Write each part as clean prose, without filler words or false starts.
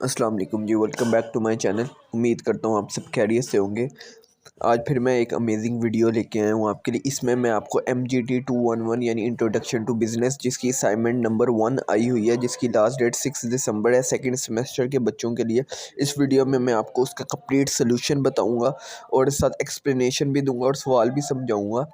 अस्सलाम वालेकुम जी, welcome back to my channel. उम्मीद करता हूँ आप सब खैरियत से होंगे। आज फिर मैं एक अमेजिंग वीडियो लेके आया हूँ आपके लिए। इसमें मैं आपको MGT 211 यानी इंट्रोडक्शन टू बिज़नेस, जिसकी असाइनमेंट नंबर 1 आई हुई है, जिसकी लास्ट डेट 6 दिसंबर है, सेकंड सेमेस्टर के बच्चों के लिए। इस वीडियो में मैं आपको उसका कंप्लीट सोल्यूशन बताऊँगा और साथ एक्सप्लेनेशन भी दूँगा और सवाल भी समझाऊँगा।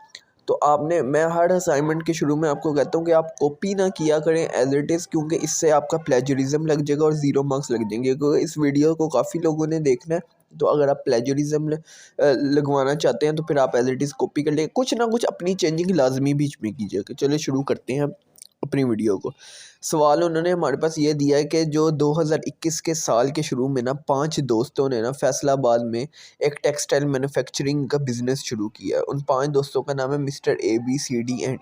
तो मैं हर असाइनमेंट के शुरू में आपको कहता हूँ कि आप कॉपी ना किया करें एज इट इज़, क्योंकि इससे आपका प्लेजरिज्म लग जाएगा और 0 मार्क्स लग जाएंगे। क्योंकि इस वीडियो को काफ़ी लोगों ने देखना है, तो अगर आप प्लेजरिज्म लगवाना चाहते हैं तो फिर आप एज इट इज़ कॉपी कर लें। कुछ ना कुछ अपनी चेंजिंग लाजमी बीच में कीजिएगा। चलिए शुरू करते हैं अपनी वीडियो को। सवाल उन्होंने हमारे पास ये दिया है कि जो 2021 के साल के शुरू में ना 5 दोस्तों ने ना फैसलाबाद में एक टेक्सटाइल मैन्युफैक्चरिंग का बिज़नेस शुरू किया। उन 5 दोस्तों का नाम है मिस्टर ABCD एंड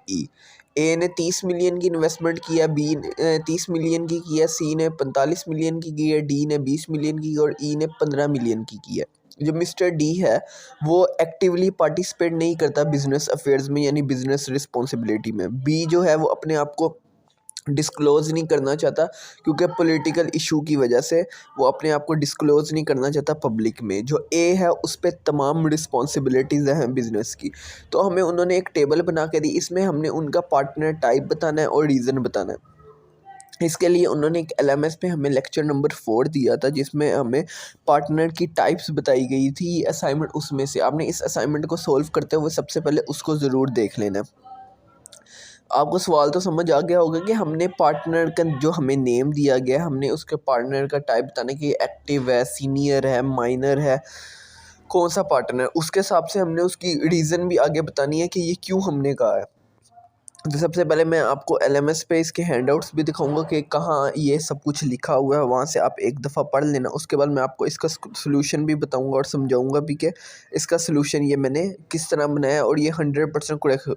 ए ने 30 मिलियन की इन्वेस्टमेंट किया, बी ने 30 मिलियन की किया, सी ने 45 मिलियन की है, डी ने 20 मिलियन की और ई ने 15 मिलियन की है। जो मिस्टर डी है वो एक्टिवली पार्टिसिपेट नहीं करता बिजनेस अफेयर्स में, यानी बिजनेस रिस्पॉन्सिबिलिटी में। बी जो है वो अपने आप को डिस्क्लोज़ नहीं करना चाहता, क्योंकि पॉलिटिकल इशू की वजह से वो अपने आप को डिस्क्लोज़ नहीं करना चाहता पब्लिक में। जो ए है उस पे तमाम रिस्पॉन्सिबिलिटीज़ हैं बिज़नेस की। तो हमें उन्होंने एक टेबल बना के दी, इसमें हमने उनका पार्टनर टाइप बताना है और रीज़न बताना है। इसके लिए उन्होंने एक LMS पे हमें लेक्चर नंबर 4 दिया था, जिसमें हमें पार्टनर की टाइप्स बताई गई थी। ये असाइनमेंट उसमें से आपने इस असाइनमेंट को सॉल्व करते हुए सबसे पहले उसको ज़रूर देख लेना। आपको सवाल तो समझ आ गया होगा कि हमने पार्टनर का जो हमें नेम दिया गया है, हमने उसके पार्टनर का टाइप बताना कि एक्टिव है, सीनियर है, माइनर है, कौन सा पार्टनर है। उसके हिसाब से हमने उसकी रीज़न भी आगे बतानी है कि ये क्यों हमने कहा है। तो सबसे पहले मैं आपको LMS पे इसके हैंडआउट्स भी दिखाऊंगा कि कहाँ ये सब कुछ लिखा हुआ है, वहाँ से आप एक दफ़ा पढ़ लेना। उसके बाद मैं आपको इसका सलूशन भी बताऊंगा और समझाऊंगा भी कि इसका सलूशन ये मैंने किस तरह बनाया और ये 100% करेक्ट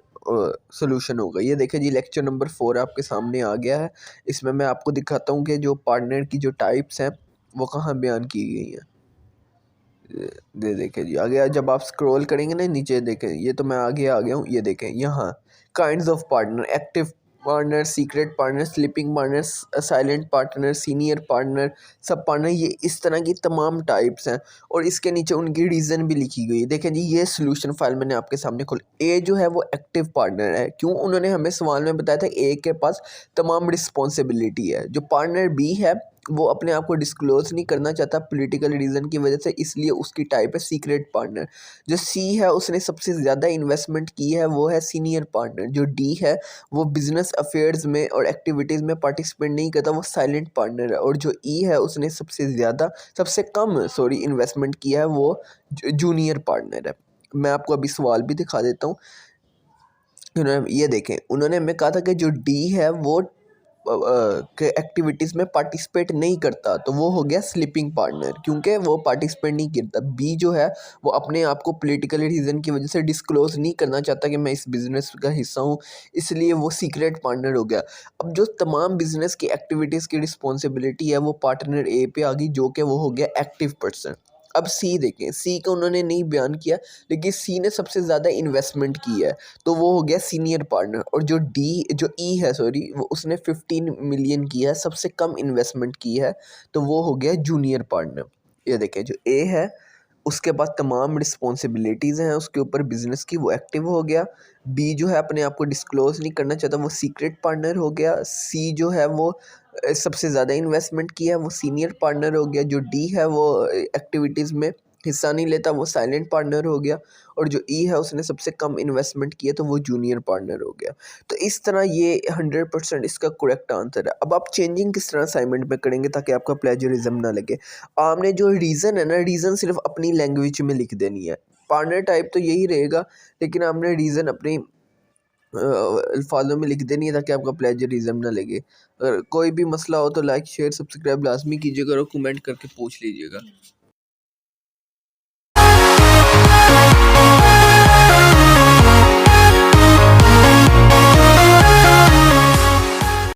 सलूशन होगा। ये देखें जी, लेक्चर नंबर 4 आपके सामने आ गया है। इसमें मैं आपको दिखाता हूँ कि जो पार्टनर की जो टाइप्स हैं वो कहाँ बयान की गई हैं। ये देखें जी, आगे जब आप स्क्रॉल करेंगे ना नीचे, देखें ये तो मैं आगे आ गया हूँ। ये देखें यहाँ kinds of partner: active partner, secret partner, sleeping partner, silent partner, senior partner, sub partner. ये इस तरह की तमाम टाइप्स हैं और इसके नीचे उनकी रीज़न भी लिखी गई है। देखें जी, ये सोल्यूशन फाइल मैंने आपके सामने खोल। ए जो है वो एक्टिव पार्टनर है। क्यों? उन्होंने हमें सवाल में बताया था ए के पास तमाम रिस्पॉन्सिबिलिटी है। जो पार्टनर बी है वो अपने आप को डिस्क्लोज नहीं करना चाहता पॉलिटिकल रीज़न की वजह से, इसलिए उसकी टाइप है सीक्रेट पार्टनर। जो सी है उसने सबसे ज़्यादा इन्वेस्टमेंट की है, वो है सीनियर पार्टनर। जो डी है वो बिजनेस अफेयर्स में और एक्टिविटीज़ में पार्टिसिपेट नहीं करता, वो साइलेंट पार्टनर है। और जो ई है उसने सबसे कम इन्वेस्टमेंट किया है, वो जूनियर पार्टनर है। मैं आपको अभी सवाल भी दिखा देता हूँ। ये देखें, उन्होंने हमें कहा था कि जो डी है वो के एक्टिविटीज़ में पार्टिसिपेट नहीं करता, तो वो हो गया स्लीपिंग पार्टनर, क्योंकि वो पार्टिसिपेट नहीं करता। बी जो है वो अपने आप को पॉलिटिकल रीज़न की वजह से डिस्क्लोज नहीं करना चाहता कि मैं इस बिज़नेस का हिस्सा हूँ, इसलिए वो सीक्रेट पार्टनर हो गया। अब जो तमाम बिज़नेस की एक्टिविटीज़ की रिस्पॉन्सिबिलिटी है वो पार्टनर ए पे आ गई, जो कि वो हो गया एक्टिव पर्सन। अब सी देखें, सी को उन्होंने नहीं बयान किया, लेकिन सी ने सबसे ज़्यादा इन्वेस्टमेंट की है, तो वो हो गया सीनियर पार्टनर। और जो ई है वो उसने 15 मिलियन की है, सबसे कम इन्वेस्टमेंट की है, तो वो हो गया जूनियर पार्टनर। ये देखें, जो ए है उसके पास तमाम रिस्पॉन्सिबिलिटीज़ हैं उसके ऊपर बिजनेस की, वो एक्टिव हो गया। बी जो है अपने आप को डिस्क्लोज नहीं करना चाहता, वो सीक्रेट पार्टनर हो गया। सी जो है वो सबसे ज़्यादा इन्वेस्टमेंट किया है, वो सीनियर पार्टनर हो गया। जो डी है वो एक्टिविटीज़ में हिस्सा नहीं लेता, वो साइलेंट पार्टनर हो गया। और जो ई है उसने सबसे कम इन्वेस्टमेंट किया, तो वो जूनियर पार्टनर हो गया। तो इस तरह ये 100% इसका करेक्ट आंसर है। अब आप चेंजिंग किस तरह असाइनमेंट में करेंगे ताकि आपका प्लेजरिज्म ना लगे? आपने जो रीज़न है ना, रीज़न सिर्फ अपनी लैंग्वेज में लिख देनी है। पार्टनर टाइप तो यही रहेगा, लेकिन आपने रीज़न अपनी अल्फाजों में लिख देनी है ताकि आपका प्लेजरिज्म ना लगे। अगर कोई भी मसला हो तो लाइक शेयर सब्सक्राइब लाजमी कीजिएगा और कमेंट करके पूछ लीजिएगा।